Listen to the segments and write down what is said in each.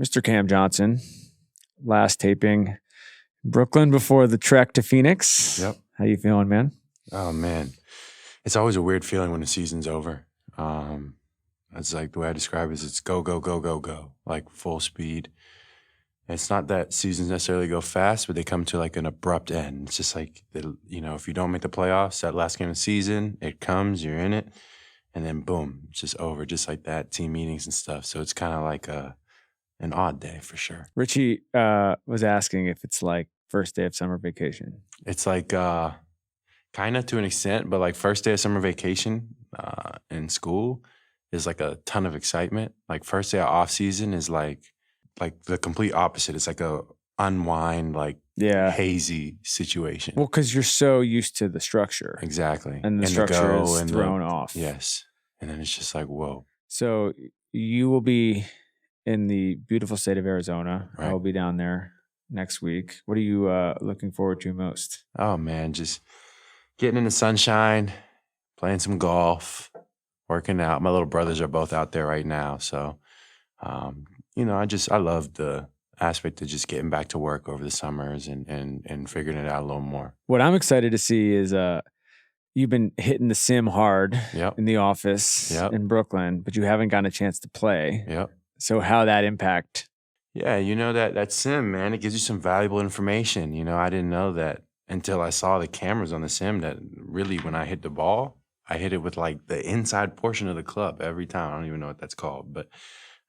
Mr. Cam Johnson, last taping Brooklyn before the trek to Phoenix. Yep. How you feeling, man? Oh, man. It's always a weird feeling when the season's over. It's like the way I describe it is it's go, go, go, go, go, like full speed. And it's not that seasons necessarily go fast, but they come to like an abrupt end. It's just like, if you don't make the playoffs, that last game of the season, it comes, you're in it, and then boom, it's just over, just like that, team meetings and stuff. So it's kind of like an odd day for sure. Richie was asking if it's like first day of summer vacation. It's like kind of to an extent, but like first day of summer vacation in school is like a ton of excitement. Like first day of off season is like the complete opposite. It's like a unwind, like hazy situation. Well, because you're so used to the structure. Exactly. And the structure is thrown off. Yes. And then it's just like, whoa. So you will be in the beautiful state of Arizona. Right. I will be down there next week. What are you looking forward to most? Oh, man, just getting in the sunshine, playing some golf, working out. My little brothers are both out there right now. So, I love the aspect of just getting back to work over the summers and figuring it out a little more. What I'm excited to see is you've been hitting the sim hard in the office in Brooklyn, but you haven't gotten a chance to play. Yep. So how that impact? Yeah, that sim, man, it gives you some valuable information. I didn't know that until I saw the cameras on the sim that really when I hit the ball, I hit it with like the inside portion of the club every time. I don't even know what that's called, but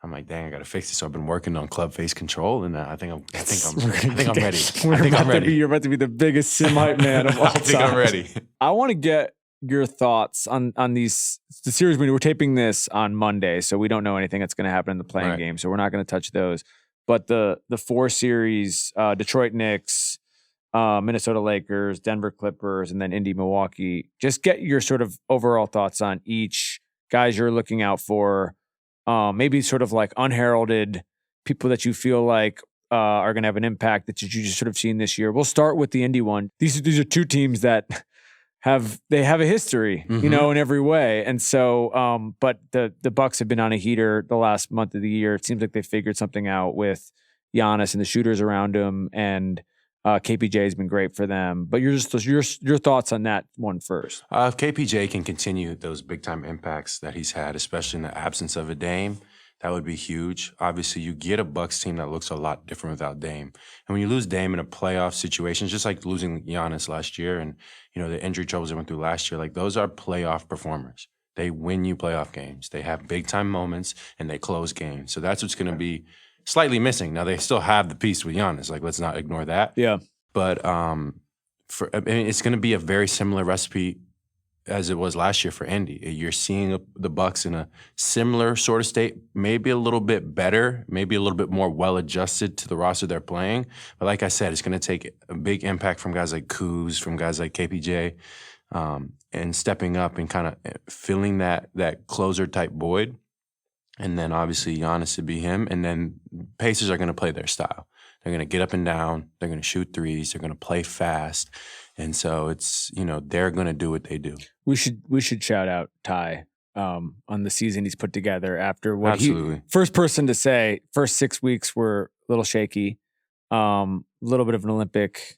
I'm like, dang, I got to fix it. So I've been working on club face control, and I think I'm ready. You're about to be the biggest sim hype man of all time. I think I'm ready. I want to get your thoughts on the series. We're taping this on Monday, so we don't know anything that's going to happen in the playing game. So we're not going to touch those. But the 4 series, Detroit Knicks, Minnesota Lakers, Denver Clippers, and then Indy Milwaukee. Just get your sort of overall thoughts on each guys you're looking out for. Maybe sort of like unheralded people that you feel like are going to have an impact that you just sort of seen this year. We'll start with the Indy one. These are 2 teams that have a history, in every way. And so, but the Bucks have been on a heater the last month of the year. It seems like they figured something out with Giannis and the shooters around him, and KPJ has been great for them. But your thoughts on that one first. If KPJ can continue those big time impacts that he's had, especially in the absence of a Dame, that would be huge. Obviously, you get a Bucks team that looks a lot different without Dame. And when you lose Dame in a playoff situation, just like losing Giannis last year and the injury troubles they went through last year, like those are playoff performers. They win you playoff games. They have big time moments and they close games. So that's what's going to be slightly missing. Now they still have the piece with Giannis. Like let's not ignore that. Yeah. But it's going to be a very similar recipe as it was last year for Indy. You're seeing the Bucks in a similar sort of state, maybe a little bit better, maybe a little bit more well-adjusted to the roster they're playing. But like I said, it's going to take a big impact from guys like Kuz, from guys like KPJ, and stepping up and kind of filling that closer-type void. And then obviously Giannis would be him. And then Pacers are going to play their style. They're going to get up and down. They're going to shoot threes. They're going to play fast. And so it's, they're going to do what they do. We should shout out Ty on the season he's put together after what Absolutely. First person to say first 6 weeks were a little shaky. A little bit of an Olympic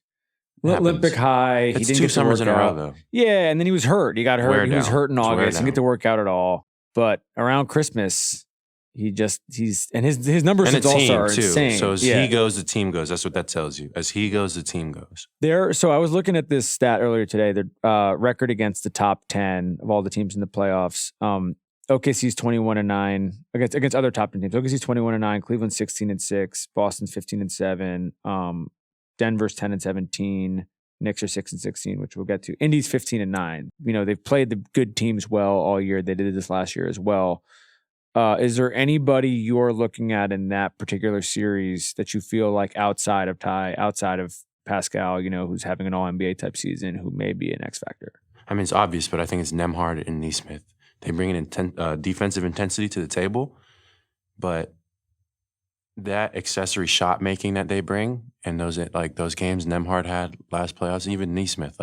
high. It's he didn't 2 get summers to in work a row, out. though. Yeah, and then he was hurt. He got hurt. He was hurt in August. He didn't get to work out at all. But around Christmas, his numbers since All-Star are insane. So as he goes, the team goes. That's what that tells you. As he goes, the team goes. So I was looking at this stat earlier today. The record against the top 10 of all the teams in the playoffs. OKC's 21-9 against other top 10 teams. OKC's 21-9. Cleveland's 16-6. Boston's 15-7. Denver's 10-17. Knicks are 6-16, which we'll get to. Indy's 15-9. They've played the good teams well all year. They did this last year as well. Is there anybody you're looking at in that particular series that you feel like outside of Ty, outside of Pascal, who's having an All-NBA type season, who may be an X factor? I mean, it's obvious, but I think it's Nembhard and Nesmith. They bring an defensive intensity to the table, but that accessory shot making that they bring and those games Nembhard had last playoffs, even Nesmith,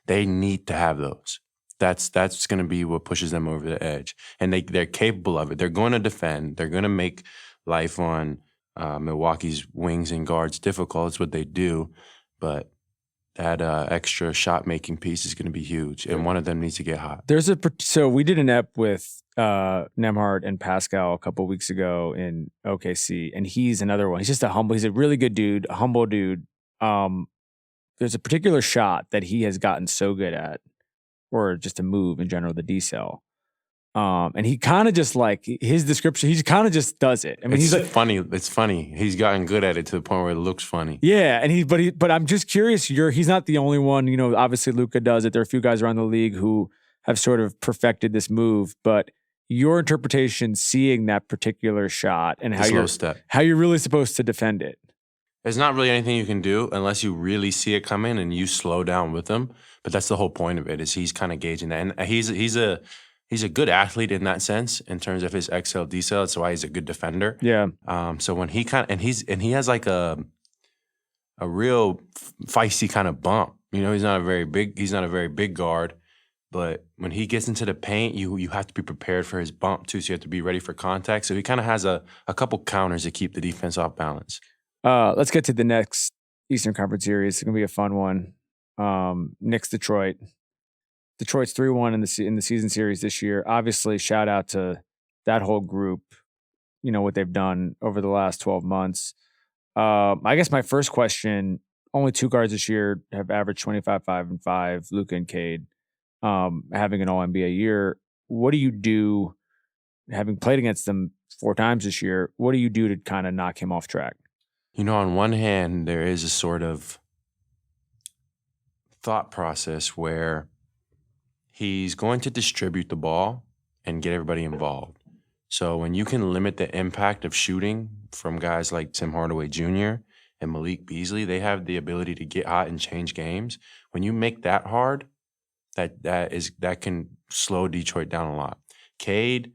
they need to have those. That's going to be what pushes them over the edge. And they're capable of it. They're going to defend. They're going to make life on Milwaukee's wings and guards difficult. It's what they do, but that extra shot making piece is going to be huge, and one of them needs to get hot. So we did an ep with Nemhard and Pascal a couple weeks ago in OKC, and he's another one. He's a really good dude, a humble dude. There's a particular shot that he has gotten so good at, or just a move in general, the decel. And he kind of just like his description, he kind of just does it. I mean, he's like funny. It's funny. He's gotten good at it to the point where it looks funny. Yeah. But I'm just curious, he's not the only one, obviously Luka does it. There are a few guys around the league who have sort of perfected this move, but your interpretation, seeing that particular shot and how you're really supposed to defend it. There's not really anything you can do unless you really see it coming and you slow down with him. But that's the whole point of it, is he's kind of gauging that. And he's a good athlete in that sense, in terms of his XL decel. That's why he's a good defender. Yeah. So when he he has like a real feisty kind of bump. He's not a very big guard, but when he gets into the paint, you have to be prepared for his bump too. So you have to be ready for contact. So he kind of has a couple counters to keep the defense off balance. Let's get to the next Eastern Conference series. It's gonna be a fun one. Knicks Detroit. Detroit's 3-1 in the season series this year. Obviously, shout out to that whole group. What they've done over the last 12 months. I guess my first question: only 2 guards this year have averaged 25, 5, and 5. Luka and Cade, having an All NBA year. What do you do, having played against them 4 times this year? What do you do to kind of knock him off track? On one hand, there is a sort of thought process where he's going to distribute the ball and get everybody involved. So when you can limit the impact of shooting from guys like Tim Hardaway Jr. and Malik Beasley, they have the ability to get hot and change games. When you make that hard, that can slow Detroit down a lot. Cade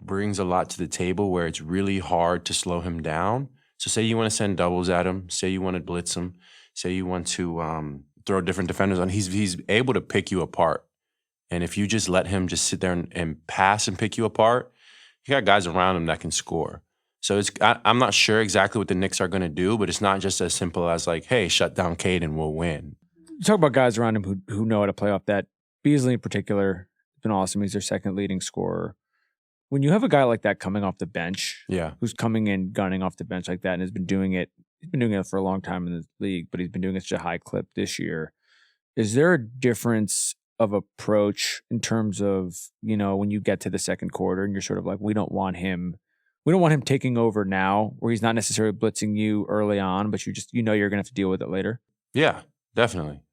brings a lot to the table where it's really hard to slow him down. So say you want to send doubles at him, say you want to blitz him, say you want to throw different defenders on, he's able to pick you apart. And if you just let him just sit there and pass and pick you apart, you got guys around him that can score. So I'm not sure exactly what the Knicks are going to do, but it's not just as simple as like, hey, shut down Cade and we'll win. You talk about guys around him who know how to play off that. Beasley in particular has been awesome. He's their second leading scorer. When you have a guy like that coming off the bench, who's coming in gunning off the bench like that and has been doing it, he's been doing it for a long time in the league, but he's been doing it such a high clip this year. Is there a difference of approach in terms of, when you get to the second quarter and you're sort of like, we don't want him taking over now, where he's not necessarily blitzing you early on, but you're going to have to deal with it later? Yeah, definitely.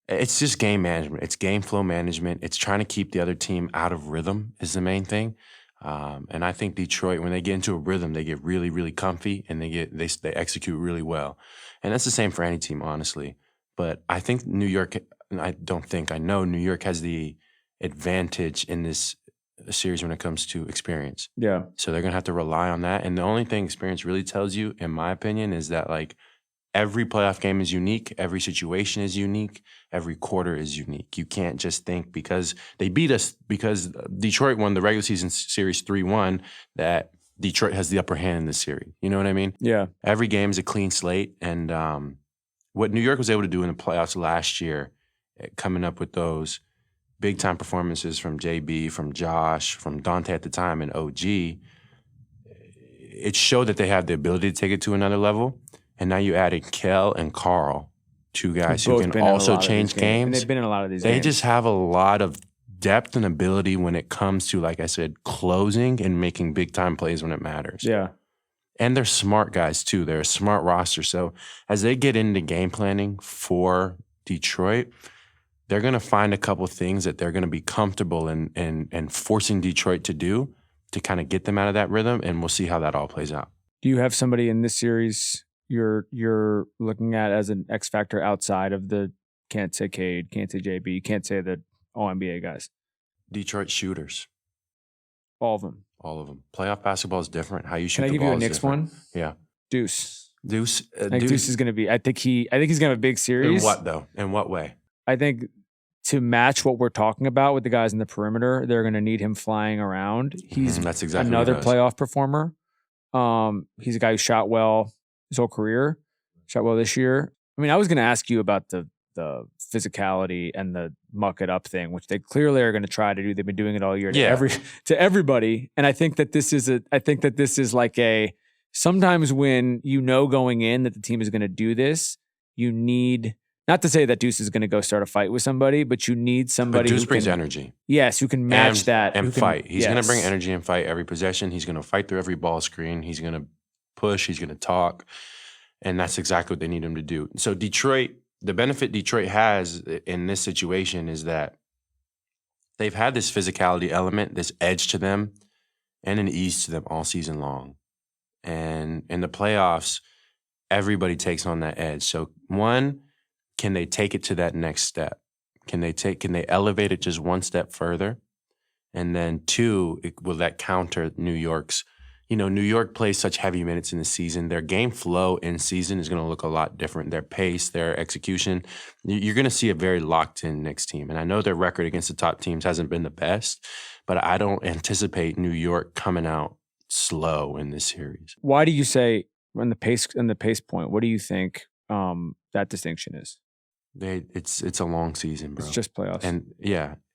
It's just game management. It's game flow management. It's trying to keep the other team out of rhythm is the main thing. And I think Detroit, when they get into a rhythm, they get really, really comfy and they execute really well. And that's the same for any team, honestly. But I think I know New York has the advantage in this series when it comes to experience. Yeah. So they're going to have to rely on that. And the only thing experience really tells you, in my opinion, is that like every playoff game is unique. Every situation is unique. Every quarter is unique. You can't just think because they beat us, because Detroit won the regular season series 3-1, that Detroit has the upper hand in this series. You know what I mean? Yeah. Every game is a clean slate. And what New York was able to do in the playoffs last year, coming up with those big-time performances from JB, from Josh, from Dante at the time, and OG, it showed that they have the ability to take it to another level. And now you added Kel and Carl, 2 guys who can also change games. And they've been in a lot of these games. They just have a lot of depth and ability when it comes to, like I said, closing and making big-time plays when it matters. Yeah. And they're smart guys, too. They're a smart roster. So as they get into game planning for Detroit, they're going to find a couple things that they're going to be comfortable in forcing Detroit to do to kind of get them out of that rhythm, and we'll see how that all plays out. Do you have somebody in this series you're looking at as an X factor outside of the, can't say Cade, can't say JB, can't say the All-NBA guys? Detroit shooters. All of them. All of them. Playoff basketball is different. How you shoot the ball is different. Can I give you a Knicks one? Yeah. Deuce. I think Deuce is going to be, I think he's going to have a big series. In what, though? In what way? I think to match what we're talking about with the guys in the perimeter, they're going to need him flying around. He's that's exactly another playoff performer. He's a guy who shot well his whole career, shot well this year. I mean, I was going to ask you about the physicality and the muck it up thing, which they clearly are going to try to do. They've been doing it all year to everybody. And I think that this is like sometimes when you know going in that the team is going to do this, you need, not to say that Deuce is going to go start a fight with somebody, but you need somebody Deuce brings energy. Yes, who can match that. And fight. He's going to bring energy and fight every possession. He's going to fight through every ball screen. He's going to push. He's going to talk. And that's exactly what they need him to do. So Detroit, the benefit Detroit has in this situation is that they've had this physicality element, this edge to them, and an ease to them all season long. And in the playoffs, everybody takes on that edge. So one, can they take it to that next step? Can they elevate it just one step further? And then two, will that counter New York's? New York plays such heavy minutes in the season. Their game flow in season is going to look a lot different. Their pace, their execution. You're going to see a very locked-in Knicks team. And I know their record against the top teams hasn't been the best, but I don't anticipate New York coming out slow in this series. Why do you say on the pace point? What do you think that distinction is? It's a long season, bro. It's just playoffs, and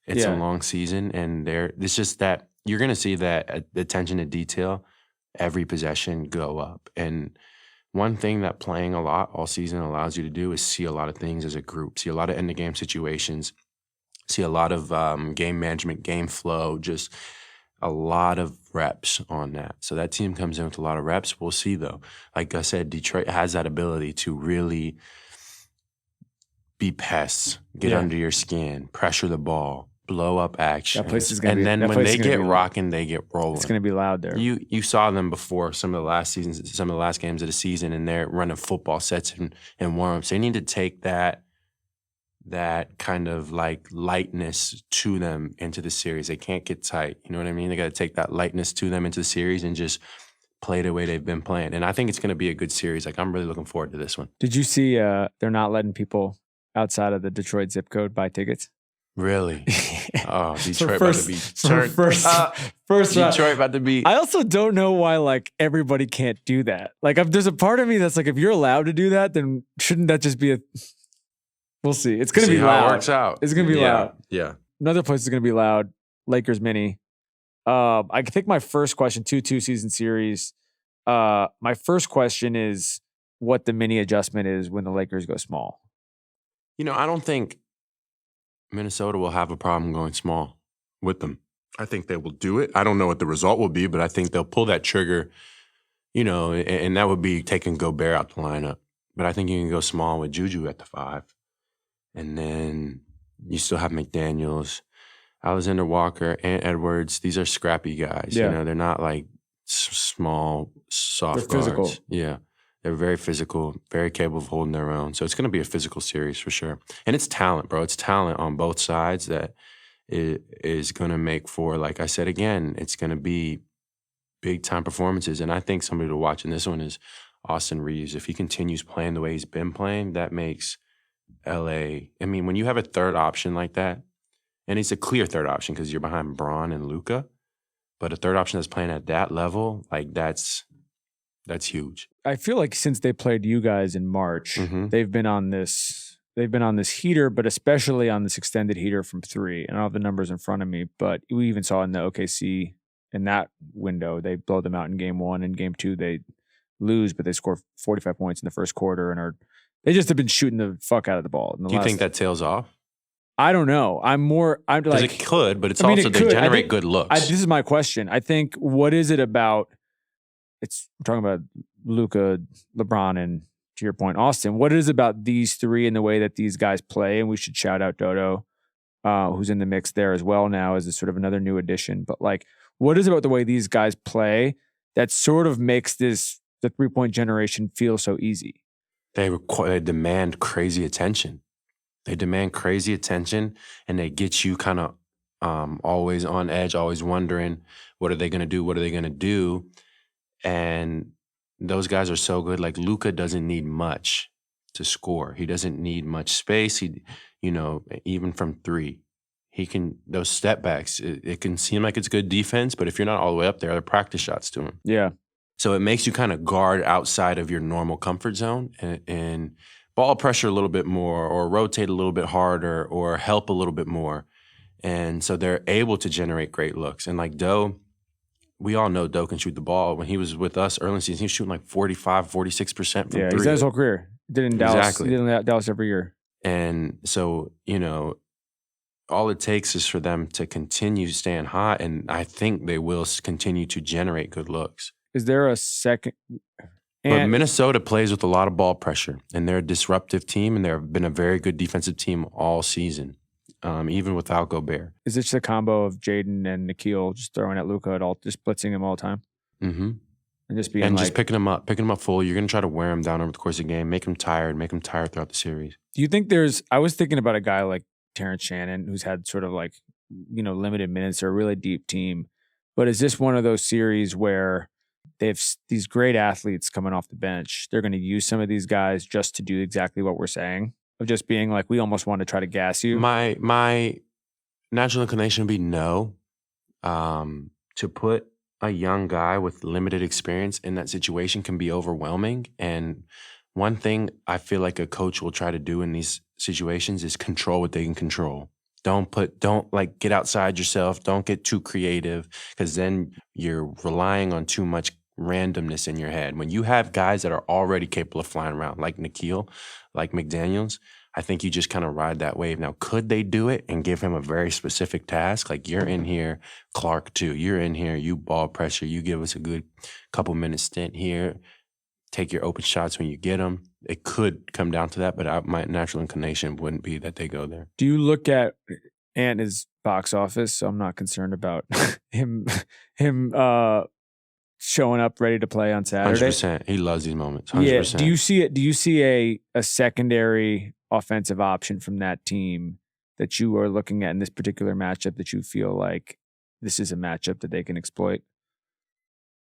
it's a long season, and it's just that you're going to see that attention to detail, every possession go up. And one thing that playing a lot all season allows you to do is see a lot of things as a group, see a lot of end of game situations, see a lot of game management, game flow, just a lot of reps on that. So that team comes in with a lot of reps. We'll see, though. Like I said, Detroit has that ability to really be pests, get under your skin, pressure the ball, blow up action. And then when they get rocking, they get rolling. It's going to be loud there. You saw them before some of the last seasons, some of the last games of the season, and they're running football sets and warm-ups. They need to take that kind of like lightness to them into the series. They can't get tight. You know what I mean? They got to take that lightness to them into the series and just play the way they've been playing. And I think it's going to be a good series. Like, I'm really looking forward to this one. Did you see they're not letting people outside of the Detroit zip code buy tickets? Really? Oh, Detroit about to be turned. First Detroit about to be. I also don't know why like everybody can't do that. Like, there's a part of me that's like, if you're allowed to do that, then shouldn't that just be a? We'll see. It's going to be loud. How it works out. It's going to be loud. Yeah. Another place is going to be loud. Lakers mini. I think my first question, 2-2 season series. My first question is what the mini adjustment is when the Lakers go small. I don't think Minnesota will have a problem going small with them. I think they will do it. I don't know what the result will be, but I think they'll pull that trigger, and that would be taking Gobert out the lineup. But I think you can go small with Juju at the 5. And then you still have McDaniels, Alexander Walker, and Edwards. These are scrappy guys. Yeah. They're not like small, soft They're guards. physical. Yeah. They're very physical, very capable of holding their own. So it's going to be a physical series for sure. And it's talent, bro. It's talent on both sides that is going to make for, like I said again, it's going to be big-time performances. And I think somebody to watch in this one is Austin Reeves. If he continues playing the way he's been playing, that makes LA. I mean, when you have a third option like that, and it's a clear third option because you're behind Braun and Luka, but a third option that's playing at that level, like that's huge. I feel like since they played you guys in March, they've been on this heater, but especially on this extended heater from 3. I don't have the numbers in front of me, but we even saw in the OKC in that window, they blow them out in game 1 and game 2 they lose, but they score 45 points in the first quarter and they just have been shooting the fuck out of the ball. Do you think that tails off? I don't know. I'm like, it could, but they generate good looks. This is my question. I think, what is it about? We're talking about Luka, LeBron, and to your point, Austin. What is it about these 3 and the way that these guys play? And we should shout out Dodo, who's in the mix there as well now as a sort of another new addition. But like, what is it about the way these guys play that sort of makes the 3-point generation feel so easy? They demand crazy attention. And they get you kind of always on edge, always wondering, what are they going to do? What are they going to do? And those guys are so good. Like, Luka doesn't need much to score. He doesn't need much space. Even from 3, he can, those step backs, it can seem like it's good defense, but if you're not all the way up there, they're practice shots to him. Yeah. So it makes you kind of guard outside of your normal comfort zone and ball pressure a little bit more or rotate a little bit harder or help a little bit more. And so they're able to generate great looks. And like Doe, we all know Doe can shoot the ball. When he was with us early in the season, he was shooting like 45, 46% from three. Yeah, he's done his whole career. He did in Dallas. Exactly. He did in Dallas every year. And so, all it takes is for them to continue staying hot, and I think they will continue to generate good looks. Is there a second? But Minnesota plays with a lot of ball pressure, and they're a disruptive team, and they've been a very good defensive team all season, even without Gobert. Is it just a combo of Jaden and Nikhil just throwing at Luka at all, just blitzing him all the time? Mm-hmm. And just being just picking him up full. You're going to try to wear him down over the course of the game, make him tired throughout the series. Do you think I was thinking about a guy like Terrence Shannon, who's had sort of like, limited minutes or a really deep team. But is this one of those series where they have these great athletes coming off the bench? They're going to use some of these guys just to do exactly what we're saying, of just being like, we almost want to try to gas you. My natural inclination would be no. To put a young guy with limited experience in that situation can be overwhelming. And one thing I feel like a coach will try to do in these situations is control what they can control. Don't get outside yourself. Don't get too creative, because then you're relying on too much randomness in your head. When you have guys that are already capable of flying around, like Nikhil, like McDaniels, I think you just kind of ride that wave. Now, could they do it and give him a very specific task? Like, you're in here, Clark too. You're in here, you ball pressure. You give us a good couple minutes stint here. Take your open shots when you get them. It could come down to that, but my natural inclination wouldn't be that they go there. Do you look at his box office? So I'm not concerned about him showing up ready to play on Saturday. 100%. He loves these moments. 100%. Yeah. Do you see it? Do you see a secondary offensive option from that team that you are looking at in this particular matchup that you feel like this is a matchup that they can exploit?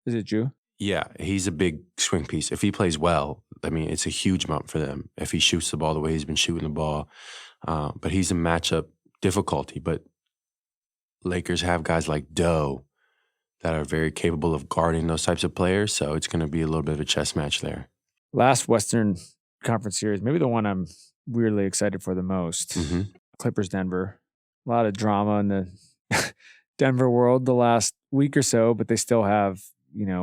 Is it Drew? Yeah, he's a big swing piece. If he plays well, I mean, it's a huge bump for them if he shoots the ball the way he's been shooting the ball. But he's a matchup difficulty. But Lakers have guys like Doe that are very capable of guarding those types of players, so it's going to be a little bit of a chess match there. Last Western Conference Series, maybe the one I'm weirdly excited for the most, Clippers-Denver. A lot of drama in the Denver world the last week or so, but they still have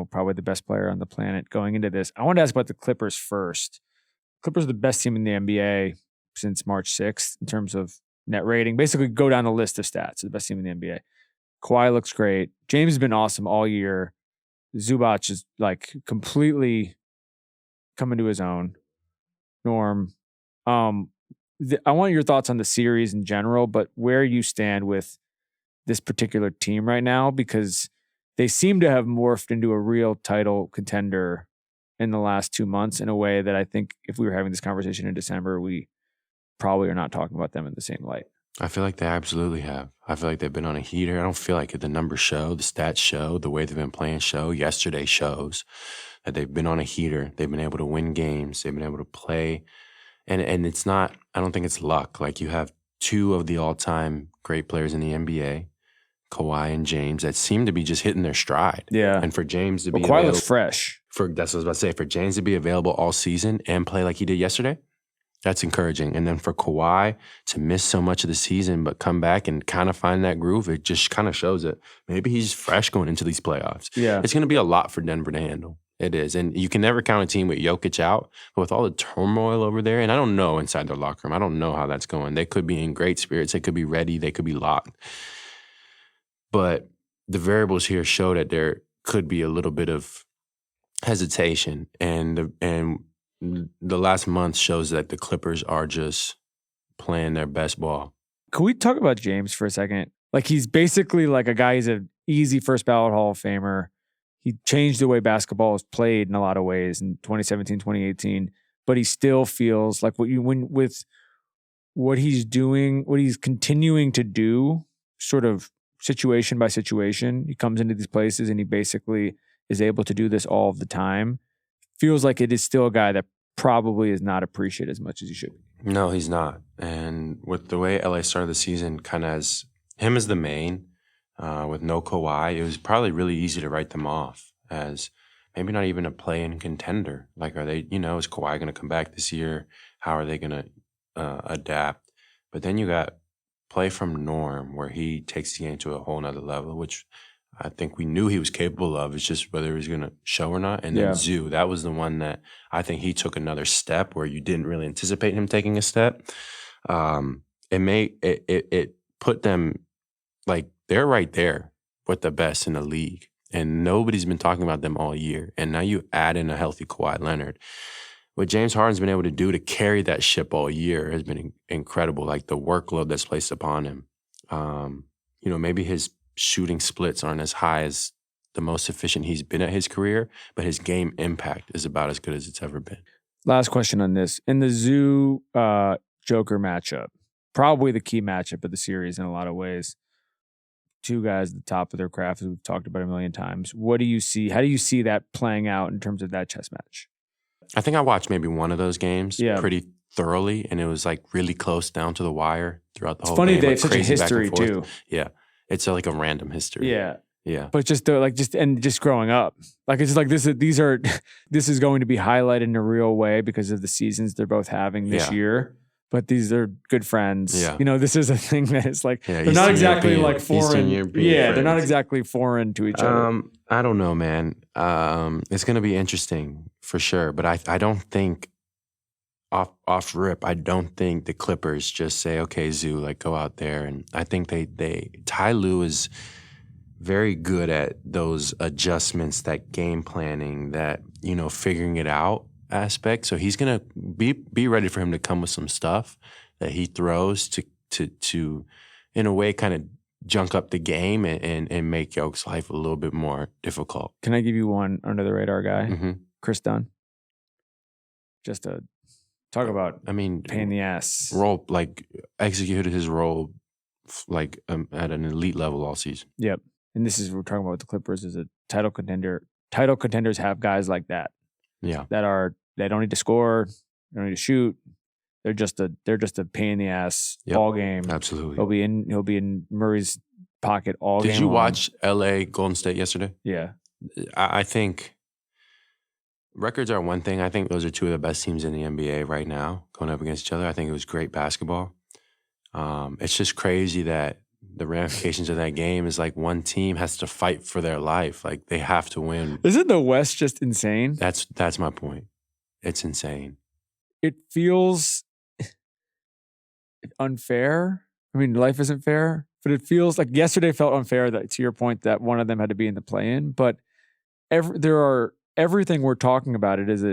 probably the best player on the planet going into this. I want to ask about the Clippers first. Clippers are the best team in the NBA since March 6th in terms of net rating. Basically, go down the list of stats. The best team in the NBA. Kawhi looks great. James has been awesome all year. Zubac is like completely coming to his own. Norm, I want your thoughts on the series in general, but where you stand with this particular team right now, because they seem to have morphed into a real title contender in the last 2 months in a way that I think if we were having this conversation in December, we probably are not talking about them in the same light. I feel like they absolutely have. I feel like they've been on a heater. I don't feel like the numbers show, the stats show, the way they've been playing show. Yesterday shows that they've been on a heater. They've been able to win games. They've been able to play. And it's not, I don't think it's luck. Like, you have two of the all-time great players in the NBA, Kawhi and James, that seem to be just hitting their stride. Yeah. And for James to be Kawhi looks fresh. That's what I was about to say. For James to be available all season and play like he did yesterday, that's encouraging. And then for Kawhi to miss so much of the season but come back and kind of find that groove, it just kind of shows that maybe he's fresh going into these playoffs. Yeah. It's going to be a lot for Denver to handle. It is. And you can never count a team with Jokic out, but with all the turmoil over there, and I don't know inside their locker room, I don't know how that's going. They could be in great spirits. They could be ready. They could be locked. But the variables here show that there could be a little bit of hesitation. And the last month shows that the Clippers are just playing their best ball. Can we talk about James for a second? Like, he's basically like a guy, he's an easy first ballot Hall of Famer. He changed the way basketball is played in a lot of ways in 2017, 2018, but he still feels like with what he's doing, what he's continuing to do, sort of situation by situation. He comes into these places and he basically is able to do this all of the time. Feels like it is still a guy that probably is not appreciated as much as he should. No, he's not. And with the way LA started the season, kind of as him as the main, with no Kawhi, it was probably really easy to write them off as maybe not even a play-in contender. Like, are they, is Kawhi going to come back this year? How are they going to adapt? But then you got play from Norm, where he takes the game to a whole nother level, which I think we knew he was capable of. It's just whether he was going to show or not. And then Zoo, that was the one that I think he took another step where you didn't really anticipate him taking a step. It put them, like, they're right there with the best in the league. And nobody's been talking about them all year. And now you add in a healthy Kawhi Leonard. What James Harden's been able to do to carry that ship all year has been incredible. Like, the workload that's placed upon him. Maybe his shooting splits aren't as high as the most efficient he's been at his career, but his game impact is about as good as it's ever been. Last question on this. In the Zoo Joker matchup, probably the key matchup of the series in a lot of ways. Two guys at the top of their craft, as we've talked about a million times. What do you see? How do you see that playing out in terms of that chess match? I think I watched maybe one of those games pretty thoroughly, and it was like really close down to the wire throughout the whole game. It's funny they have like such a history too. Yeah. It's like a random history. Yeah. Yeah. But just growing up. Like, it's like this is going to be highlighted in a real way because of the seasons they're both having this year. But these are good friends. Yeah. This is a thing that is like they're Eastern not exactly European, like foreign. Eastern European Yeah, friends. they're not exactly foreign to each other. I don't know, man. It's gonna be interesting for sure. But I don't think off rip, I don't think the Clippers just say, okay, Zoo, like, go out there. And I think Ty Lue is very good at those adjustments, that game planning, that, figuring it out aspect. So he's gonna be ready for him to come with some stuff that he throws to in a way kind of junk up the game and make Yoke's life a little bit more difficult. Can I give you one under the radar guy? Mm-hmm. Chris Dunn. Just a talk about pain in the ass. Role, like, executed his role like at an elite level all season. Yep. And this is, we're talking about with the Clippers, is a title contender. Title contenders have guys like that. Yeah. They don't need to score, they don't need to shoot. They're just a pain in the ass all game. Absolutely. He'll be in Murray's pocket all game. Did you long. watch LA Golden State yesterday? Yeah. I think records are one thing. I think those are two of the best teams in the NBA right now going up against each other. I think it was great basketball. It's just crazy that the ramifications of that game is like one team has to fight for their life. Like, they have to win. Isn't the West just insane? That's my point. It's insane. It feels unfair. I mean, life isn't fair, but it feels like yesterday felt unfair, that, to your point, that one of them had to be in the play-in. But everything we're talking about, there's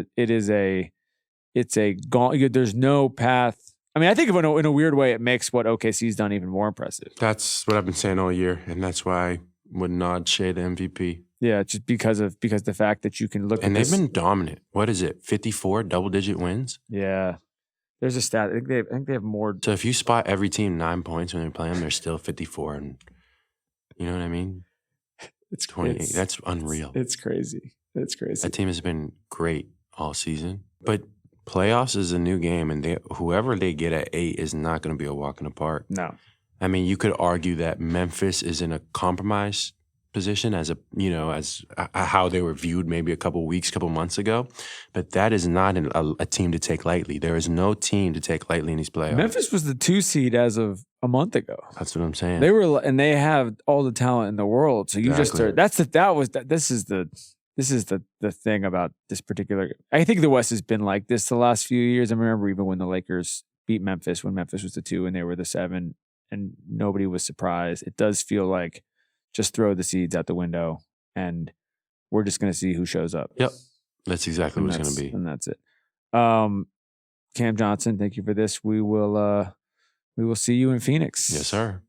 no path. I mean, I think in a weird way, it makes what OKC's done even more impressive. That's what I've been saying all year, and that's why I would nod Shea the MVP. Yeah, just because the fact that you can look and at they've been dominant. What is it? 54 double-digit wins? Yeah. There's a stat. I think they have more. So if you spot every team 9 points when they play them, they're still 54, and you know what I mean? It's 28. That's unreal. It's crazy. It's crazy. That team has been great all season, but playoffs is a new game, and whoever they get at 8 is not going to be a walk in the park. No. I mean, you could argue that Memphis is in a compromised position as how they were viewed maybe a couple months ago, but that is not a team to take lightly. There is no team to take lightly in these playoffs. Memphis was the 2 seed as of a month ago. That's what I'm saying. They have all the talent in the world. So you Exactly. This is the thing about this particular. I think the West has been like this the last few years. I remember even when the Lakers beat Memphis, when Memphis was the 2 and they were the 7, and nobody was surprised. It does feel like just throw the seeds out the window, and we're just going to see who shows up. Yep, that's exactly what it's going to be, and that's it. Cam Johnson, thank you for this. We will see you in Phoenix. Yes, sir.